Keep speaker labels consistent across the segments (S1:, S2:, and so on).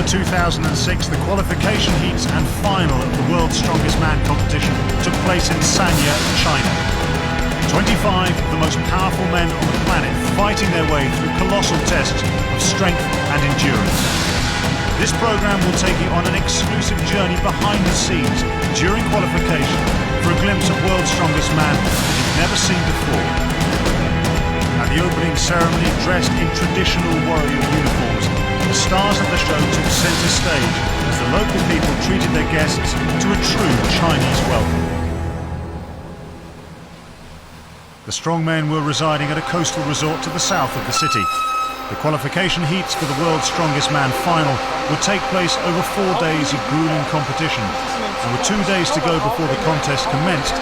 S1: 2006, the qualification heats and final of the World's Strongest Man competition took place in Sanya, China. 25 of the most powerful men on the planet fighting their way through colossal tests of strength and endurance. This program will take you on an exclusive journey behind the scenes during qualification for a glimpse of World's Strongest Man that you've never seen before. At the opening ceremony, dressed in traditional warrior uniforms, the stars of the show took centre stage as the local people treated their guests to a true Chinese welcome. The strongmen were residing at a coastal resort to the south of the city. The qualification heats for the World's Strongest Man final would take place over 4 days of grueling competition, and with 2 days to go before the contest commenced,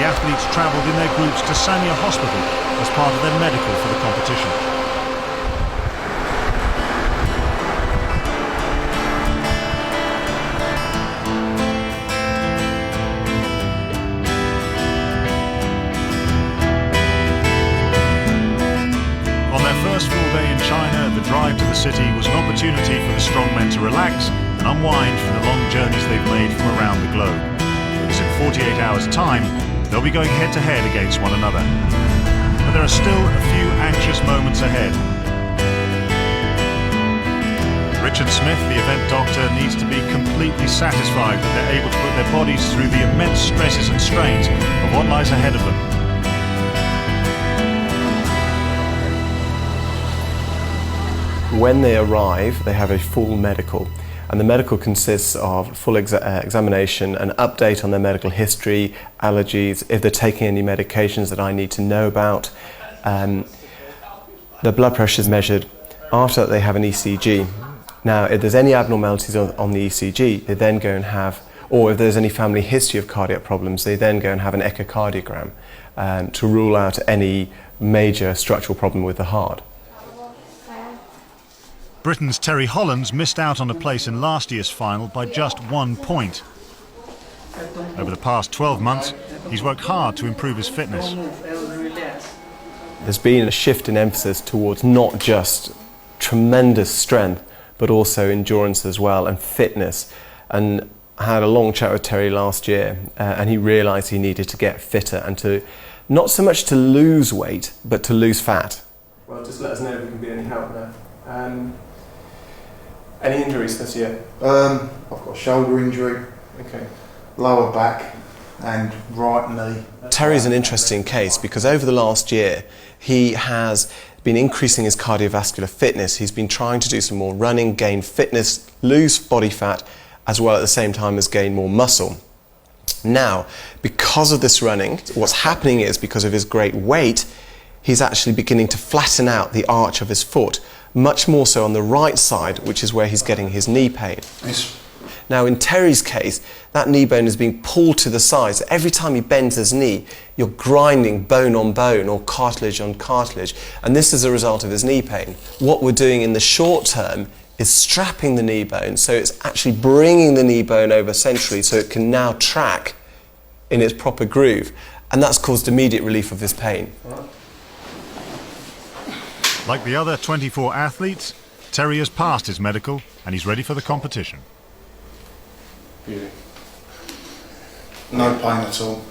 S1: the athletes travelled in their groups to Sanya Hospital as part of their medical for the competition. Drive to the city was an opportunity for the strongmen to relax and unwind from the long journeys they've made from around the globe. Because in 48 hours' time, they'll be going head-to-head against one another. But there are still a few anxious moments ahead. Richard Smith, the event doctor, needs to be completely satisfied that they're able to put their bodies through the immense stresses and strains of what lies ahead of them.
S2: When they arrive, they have a full medical, and the medical consists of full examination, an update on their medical history, allergies, if they're taking any medications that I need to know about. The blood pressure is measured. After that, they have an ECG. Now, if there's any abnormalities on the ECG, they then go and have, or if there's any family history of cardiac problems, they then go and have an echocardiogram to rule out any major structural problem with the heart.
S1: Britain's Terry Hollands missed out on a place in last year's final by just 1 point. Over the past 12 months, he's worked hard to improve his fitness.
S2: There's been a shift in emphasis towards not just tremendous strength, but also endurance as well, and fitness. And I had a long chat with Terry last year, and he realised he needed to get fitter and to, not so much to lose weight, but to lose fat. Well, just let us know if we can be any help now. Any injuries this year?
S3: I've got a shoulder injury,
S2: Okay.
S3: lower back and right knee.
S2: Terry's an interesting case because over the last year he has been increasing his cardiovascular fitness. He's been trying to do some more running, gain fitness, lose body fat, as well at the same time as gain more muscle. Now, because of this running, what's happening is because of his great weight, he's actually beginning to flatten out the arch of his foot, much more so on the right side, which is where he's getting his knee pain.
S3: Yes.
S2: Now in Terry's case, that knee bone is being pulled to the side, so every time he bends his knee, you're grinding bone on bone or cartilage on cartilage, and this is a result of his knee pain. What we're doing in the short term is strapping the knee bone, so it's actually bringing the knee bone over centrally so it can now track in its proper groove, and that's caused immediate relief of his pain.
S1: Like the other 24 athletes, Terry has passed his medical and he's ready for the competition.
S3: Beauty. No pain at all.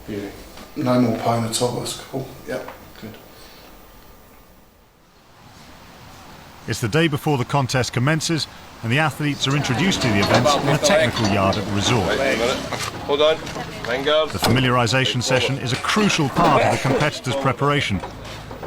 S3: Beauty. No more pain at all, that's cool. Yep, good.
S1: It's the day before the contest commences and the athletes are introduced to the events in a technical yard at the resort.
S4: Hold on.
S1: The familiarization session is a crucial part of the competitor's preparation,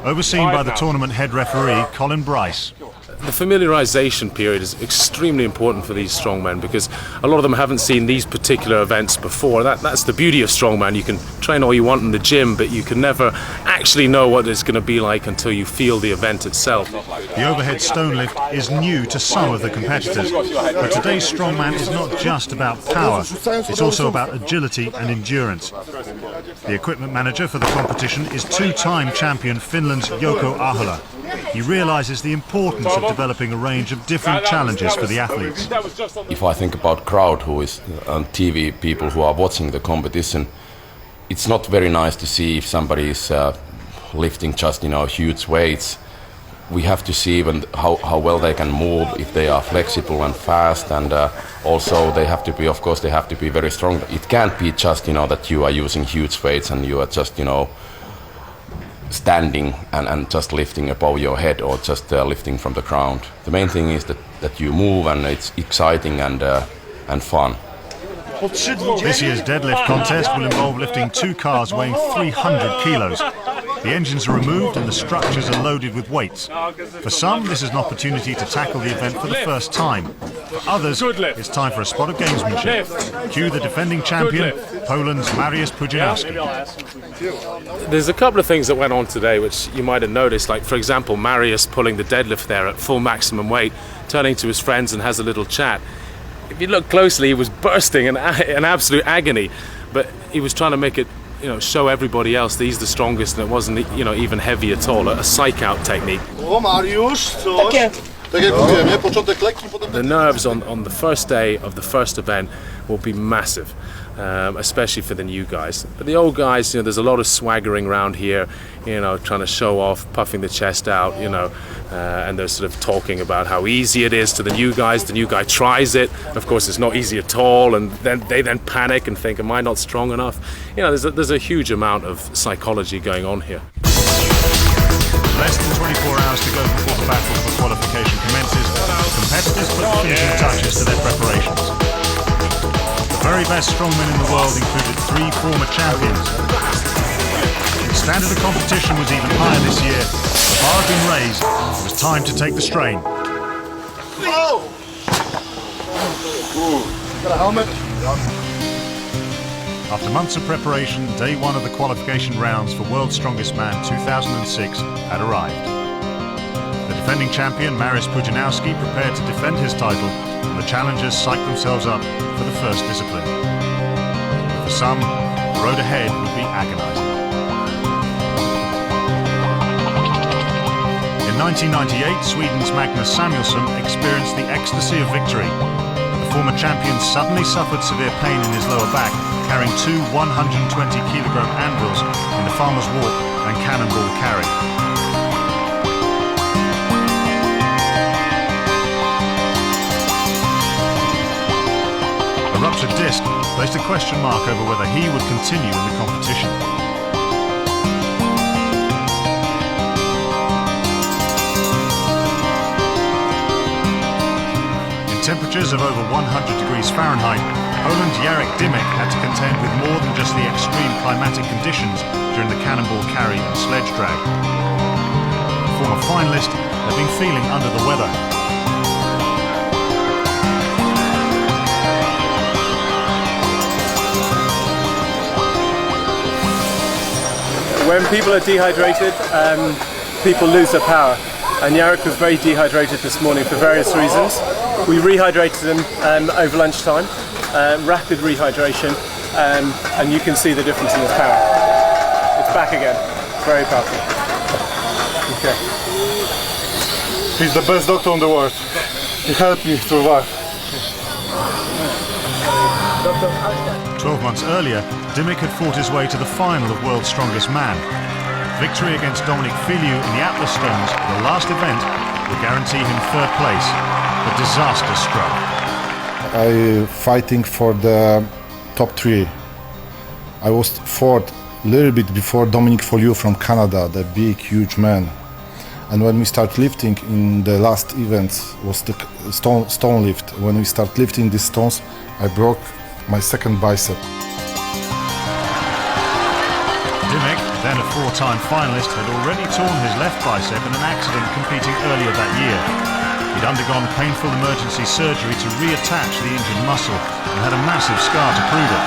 S1: overseen by the tournament head referee, Colin Bryce.
S4: The familiarization period is extremely important for these strongmen because a lot of them haven't seen these particular events before. That's the beauty of strongman. You can train all you want in the gym, but you can never actually know what it's going to be like until you feel the event itself.
S1: The overhead stone lift is new to some of the competitors, but today's strongman is not just about power, it's also about agility and endurance. The equipment manager for the competition is two-time champion Finland's Jouko Ahola. He realises the importance of developing a range of different challenges for the athletes.
S5: If I think about crowd who is on TV, people who are watching the competition, it's not very nice to see if somebody is lifting just huge weights. we have to see even how well they can move, if they are flexible and fast, and also they have to be, of course, they have to be very strong. It can't be just, that you are using huge weights and you are just, standing and just lifting above your head or just lifting from the ground. The main thing is that you move, and it's exciting and fun.
S1: This year's deadlift contest will involve lifting 2 cars weighing 300 kilos. The engines are removed and the structures are loaded with weights. For some, this is an opportunity to tackle the event for the first time. For others, it's time for a spot of gamesmanship. Cue the defending champion, Poland's Mariusz Pudzianowski.
S4: There's a couple of things that went on today which you might have noticed, like for example Mariusz pulling the deadlift there at full maximum weight, turning to his friends and has a little chat. If you look closely, he was bursting in absolute agony, but he was trying to make it, show everybody else that he's the strongest, and it wasn't, even heavy at all. A psych-out technique. The nerves on the first day of the first event will be massive, especially for the new guys. But the old guys, there's a lot of swaggering around here, trying to show off, puffing the chest out, and they're sort of talking about how easy it is to the new guys. The new guy tries it. Of course, it's not easy at all, and then they panic and think, am I not strong enough? There's a huge amount of psychology going on here.
S1: Less than 24 hours to go before the battle for qualification commences. Competitors put the finishing touches to their preparations. The very best strongmen in the world included 3 former champions. The standard of competition was even higher this year. The bar had been raised. It was time to take the strain.
S3: Oh! Got a helmet?
S1: After months of preparation, day 1 of the qualification rounds for World's Strongest Man 2006 had arrived. The defending champion, Mariusz Pudzianowski, prepared to defend his title, and the challengers psyched themselves up for the first discipline. For some, the road ahead would be agonizing. In 1998, Sweden's Magnus Samuelsson experienced the ecstasy of victory. The former champion suddenly suffered severe pain in his lower back, carrying 2 120-kilogram anvils in the farmer's walk and cannonball carry. A ruptured disc placed a question mark over whether he would continue in the competition. Temperatures of over 100 degrees Fahrenheit, Poland's Jarek Dymek had to contend with more than just the extreme climatic conditions during the cannonball carry and sledge drag. The former finalist had been feeling under the weather.
S6: When people are dehydrated, people lose their power. And Jarek was very dehydrated this morning for various reasons. We rehydrated him over lunchtime, rapid rehydration, and you can see the difference in his power. It's back again, very powerful. Okay.
S3: He's the best doctor in the world. He helped me survive.
S1: 12 months earlier, Dymek had fought his way to the final of World's Strongest Man. Victory against Dominic Filiu in the Atlas Stones, the last event, would guarantee him 3rd place. But disaster struck.
S7: I fighting for the top 3. I was 4th, a little bit before Dominic Filiu from Canada, the big, huge man. And when we start lifting in the last event was the stone lift. When we start lifting these stones, I broke my 2nd bicep.
S1: Dymek, then a 4-time finalist, had already torn his left bicep in an accident competing earlier that year. He'd undergone painful emergency surgery to reattach the injured muscle and had a massive scar to prove it.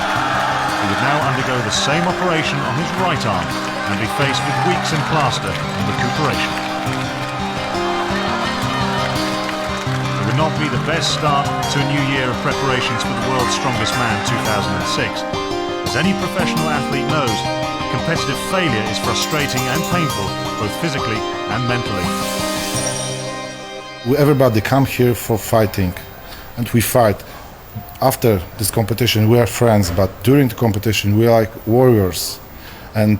S1: He would now undergo the same operation on his right arm and be faced with weeks in plaster and recuperation. It would not be the best start to a new year of preparations for the World's Strongest Man 2006. As any professional athlete knows, competitive failure is frustrating and painful, both physically and mentally.
S7: Everybody come here for fighting, and we fight. After this competition, we are friends, but during the competition, we are like warriors. And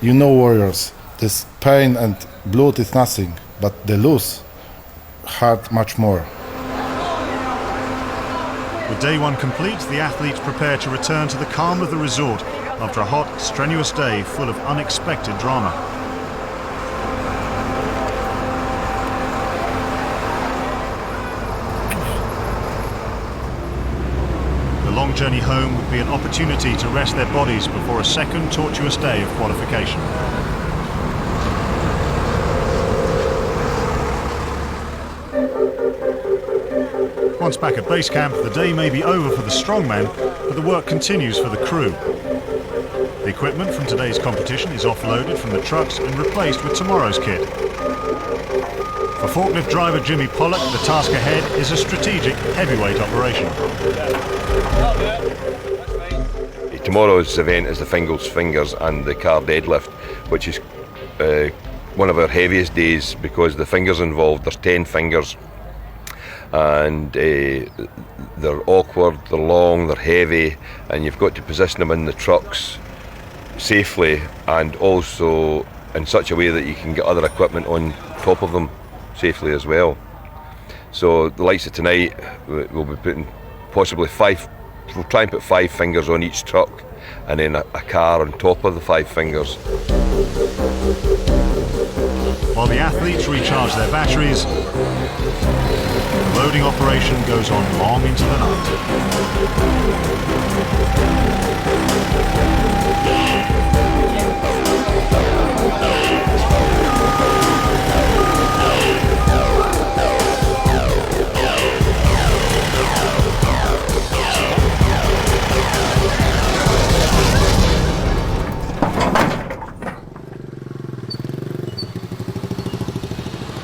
S7: warriors, this pain and blood is nothing. but they lose hard much more.
S1: With day one complete, the athletes prepare to return to the calm of the resort after a hot, strenuous day full of unexpected drama. The long journey home would be an opportunity to rest their bodies before a second tortuous day of qualification. Once back at base camp, the day may be over for the strongmen, but the work continues for the crew. The equipment from today's competition is offloaded from the trucks and replaced with tomorrow's kit. For forklift driver Jimmy Pollock, the task ahead is a strategic heavyweight operation.
S8: Tomorrow's event is the fingers and the car deadlift, which is one of our heaviest days because the fingers involved, there's 10 fingers. And they're awkward, they're long, they're heavy, and you've got to position them in the trucks safely and also in such a way that you can get other equipment on top of them safely as well. So the likes of tonight, we'll be putting possibly we'll try and put 5 fingers on each truck and then a car on top of the 5 fingers.
S1: While the athletes recharge their batteries, the loading operation goes on long into the night.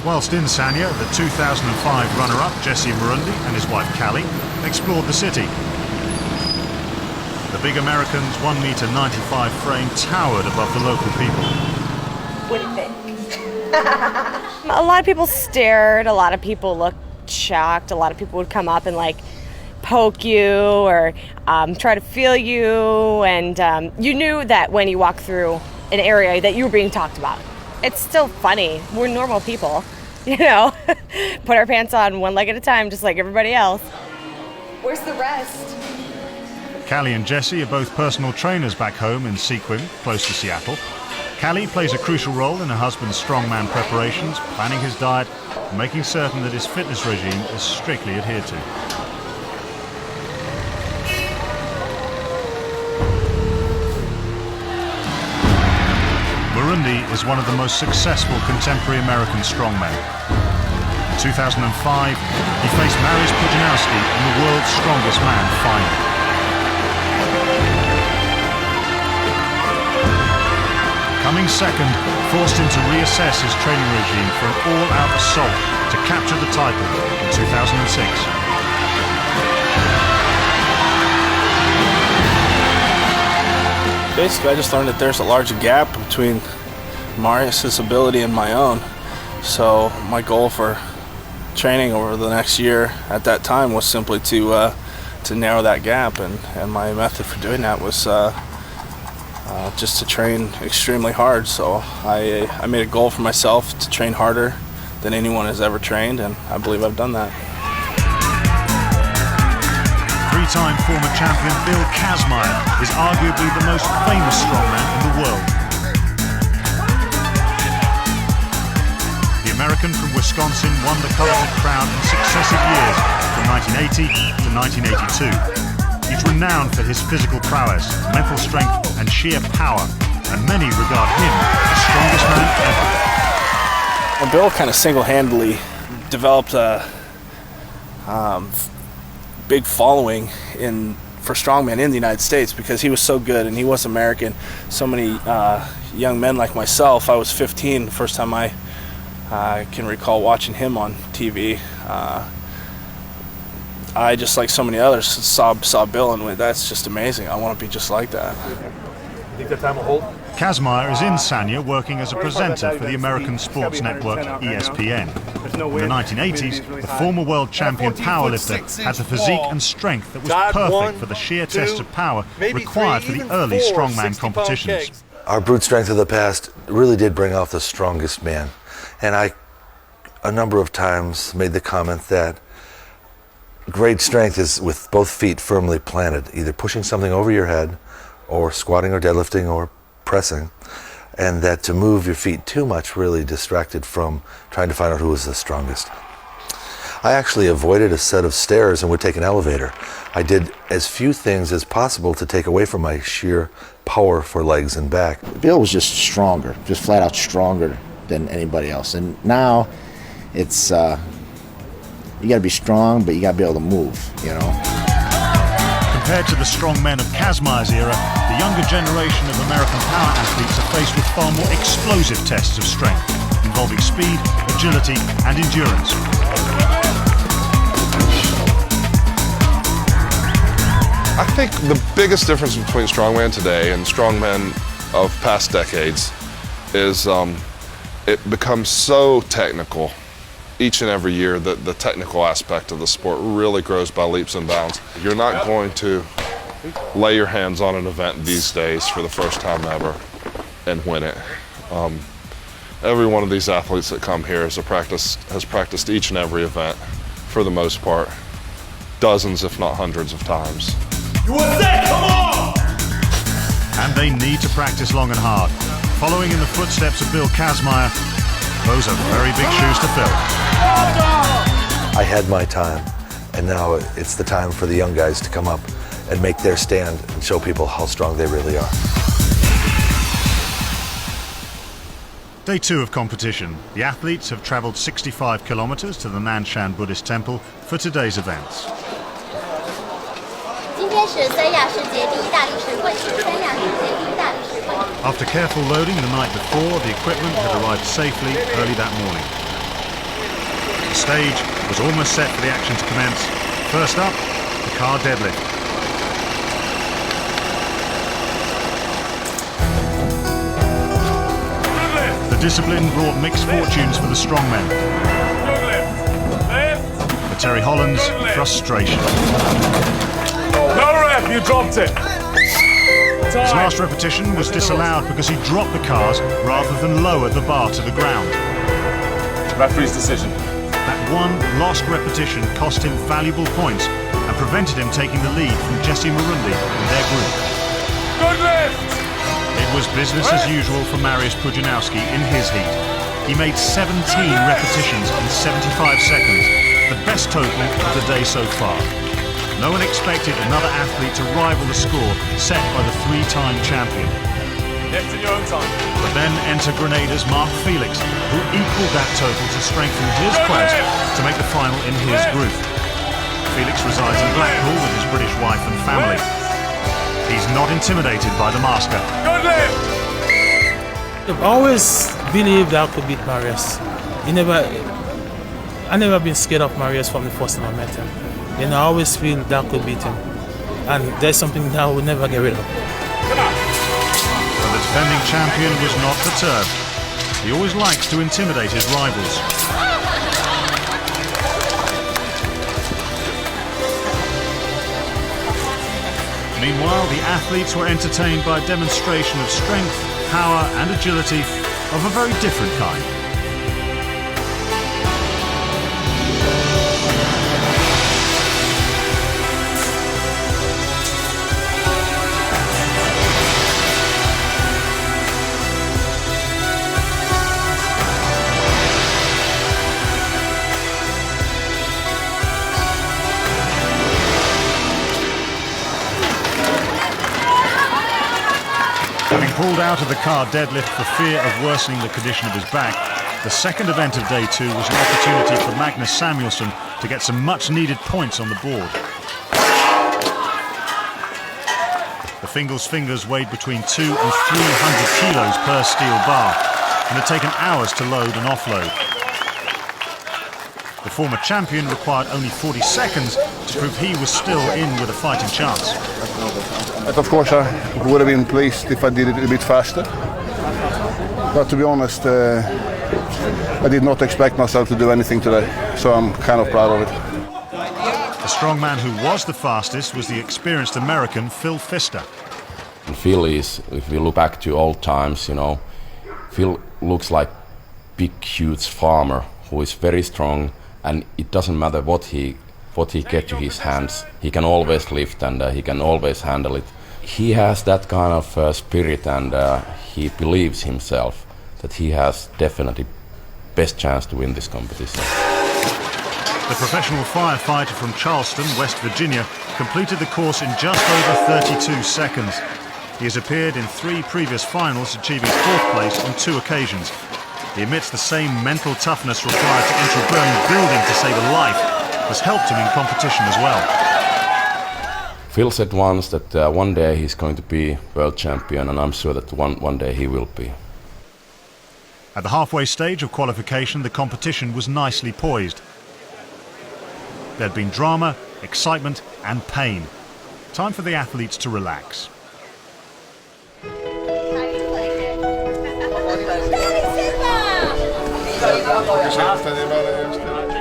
S1: Whilst in Sanya, the 2005 runner-up Jesse Murundi and his wife Callie explored the city. The big American's 1.95 m frame towered above the local people.
S9: What do you think? A lot of people stared, a lot of people looked shocked, a lot of people would come up and like poke you or try to feel you, and you knew that when you walk through an area that you were being talked about. It's still funny. We're normal people, you know. Put our pants on one leg at a time, just like everybody else. Where's the rest?
S1: Callie and Jesse are both personal trainers back home in Sequim, close to Seattle. Callie plays a crucial role in her husband's strongman preparations, planning his diet, and making certain that his fitness regime is strictly adhered to. Murundi is one of the most successful contemporary American strongmen. In 2005, he faced Mariusz Pudzianowski in the World's Strongest Man final. Coming second forced him to reassess his training regime for an all-out assault to capture the title in 2006.
S10: Basically, I just learned that there's a large gap between Mariusz's ability and my own. So my goal for training over the next year at that time was simply to narrow that gap, and my method for doing that was just to train extremely hard. So I made a goal for myself to train harder than anyone has ever trained, and I believe I've done that.
S1: Three-time former champion Bill Kazmaier is arguably the most famous strongman in the world. The American from Wisconsin won the coveted crown in successive years from 1980 to 1982. He's renowned for his physical prowess, mental strength and sheer power, and many regard him the strongest man ever.
S10: Well, Bill kind of single-handedly developed a big following for strongman in the United States because he was so good and he was American. So many young men like myself, I was 15 the first time I can recall watching him on TV. I, just like so many others, saw Bill and went, that's just amazing. I want to be just like that.
S6: You think that time will hold?
S1: Kazmaier is in Sanya working as a presenter for the American sports network ESPN. In the 1980s, the former world champion powerlifter had the physique and strength that was perfect for the sheer test of power required for the early strongman competitions.
S11: Our brute strength of the past really did bring off the strongest man. And I a number of times made the comment that great strength is with both feet firmly planted, either pushing something over your head or squatting or deadlifting or pressing, and that to move your feet too much really distracted from trying to find out who was the strongest. I actually avoided a set of stairs and would take an elevator. I did as few things as possible to take away from my sheer power for legs and back.
S12: Bill was just stronger, just flat out stronger than anybody else. And now it's, you gotta be strong, but you gotta be able to move, you know.
S1: Compared to the strong men of Kazma's era, the younger generation of American power athletes are faced with far more explosive tests of strength, involving speed, agility, and endurance.
S13: I think the biggest difference between strongman today and strongmen of past decades is it becomes so technical each and every year that the technical aspect of the sport really grows by leaps and bounds. You're not going to lay your hands on an event these days for the first time ever and win it. Every one of these athletes that come here has practiced each and every event, for the most part, dozens if not hundreds of times.
S1: USA, come on! And they need to practice long and hard. Following in the footsteps of Bill Kazmaier, those are very big shoes to fill.
S11: I had my time, and now it's the time for the young guys to come up and make their stand and show people how strong they really are.
S1: Day 2 of competition. The athletes have traveled 65 kilometers to the Nanshan Buddhist temple for today's events. After careful loading the night before, the equipment had arrived safely early that morning. The stage was almost set for the action to commence. First up, the car deadlift. The discipline brought mixed fortunes for the strongmen. For Terry Holland's, frustration.
S4: No ref, you dropped it.
S1: His last repetition was disallowed because he dropped the cars rather than lowered the bar to the ground.
S4: Referee's decision.
S1: That one lost repetition cost him valuable points and prevented him taking the lead from Jesse Marundi in their group.
S4: Good lift!
S1: It was business as usual for Mariusz Pudzianowski in his heat. He made 17 repetitions in 75 seconds, the best total of the day so far. No one expected another athlete to rival the score set by the 3-time champion.
S4: Lift in your own time.
S1: But then enter Grenada's Mark Felix, who equalled that total to strengthen his quest to make the final in his group. Felix resides in Blackpool with his British wife and family. He's not intimidated by the master.
S4: Good lift!
S14: I've always believed that I could beat Mariusz. I never been scared of Mariusz from the first time I met him. You know, I always feel that I could beat him. And there's something that I will never get rid of.
S1: But the defending champion was not perturbed. He always likes to intimidate his rivals. Meanwhile, the athletes were entertained by a demonstration of strength, power and agility of a very different kind. Having pulled out of the car deadlift for fear of worsening the condition of his back, the second event of day 2 was an opportunity for Magnus Samuelsson to get some much-needed points on the board. The Fingal's fingers weighed between 200 and 300 kilos per steel bar and had taken hours to load and offload. The former champion required only 40 seconds to prove he was still in with a fighting chance.
S3: But of course, I would have been pleased if I did it a bit faster. But to be honest, I did not expect myself to do anything today, so I'm kind of proud of it.
S1: The strongman who was the fastest was the experienced American Phil Pfister.
S5: And Phil is, if we look back to old times, you know, Phil looks like big, huge farmer who is very strong, and it doesn't matter what he gets to his hands. He can always lift, and he can always handle it. He has that kind of spirit, and he believes himself that he has definitely best chance to win this competition.
S1: The professional firefighter from Charleston, West Virginia, completed the course in just over 32 seconds. He has appeared in 3 previous finals, achieving 4th place on 2 occasions. He admits the same mental toughness required to enter a burning building to save a life has helped him in competition as well.
S5: Phil said once that one day he's going to be world champion, and I'm sure that one day he will be.
S1: At the halfway stage of qualification, the competition was nicely poised. There'd been drama, excitement and pain. Time for the athletes to relax.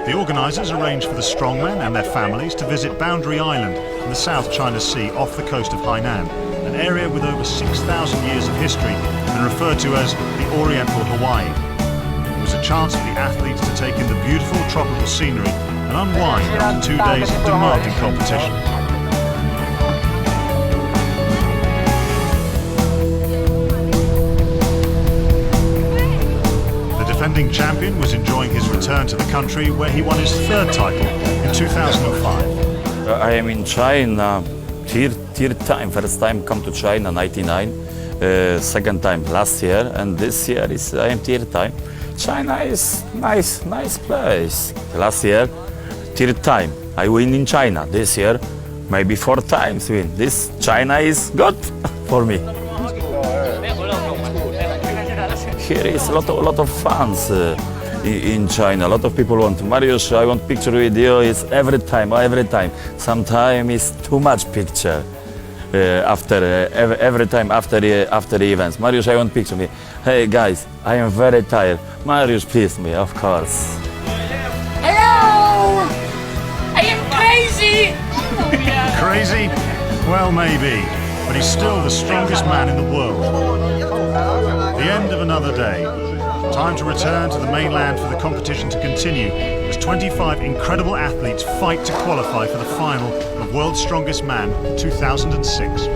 S1: The organisers arranged for the strongmen and their families to visit Boundary Island in the South China Sea off the coast of Hainan, an area with over 6,000 years of history and referred to as the Oriental Hawaii. It was a chance for the athletes to take in the beautiful tropical scenery and unwind after 2 days of demanding competition. The defending champion was enjoying his return to the country where he won his 3rd title in 2005.
S15: I am in China, third time. First time come to China, 99. Second time last year, and this year I am 3rd time. China is nice place. Last year, 3rd time I win in China. This year, maybe 4 times win. This China is good for me. Here is a lot of fans in China. A lot of people want, Mariusz, I want picture with you. It's every time. Sometimes it's too much picture. Every time after the events. Mariusz, I want picture me. Hey guys, I am very tired. Mariusz, please me, of course.
S16: Hello! I am crazy!
S1: Crazy? Well, maybe. But he's still the strongest man in the world. The end of another day. Time to return to the mainland for the competition to continue as 25 incredible athletes fight to qualify for the final of World's Strongest Man 2006.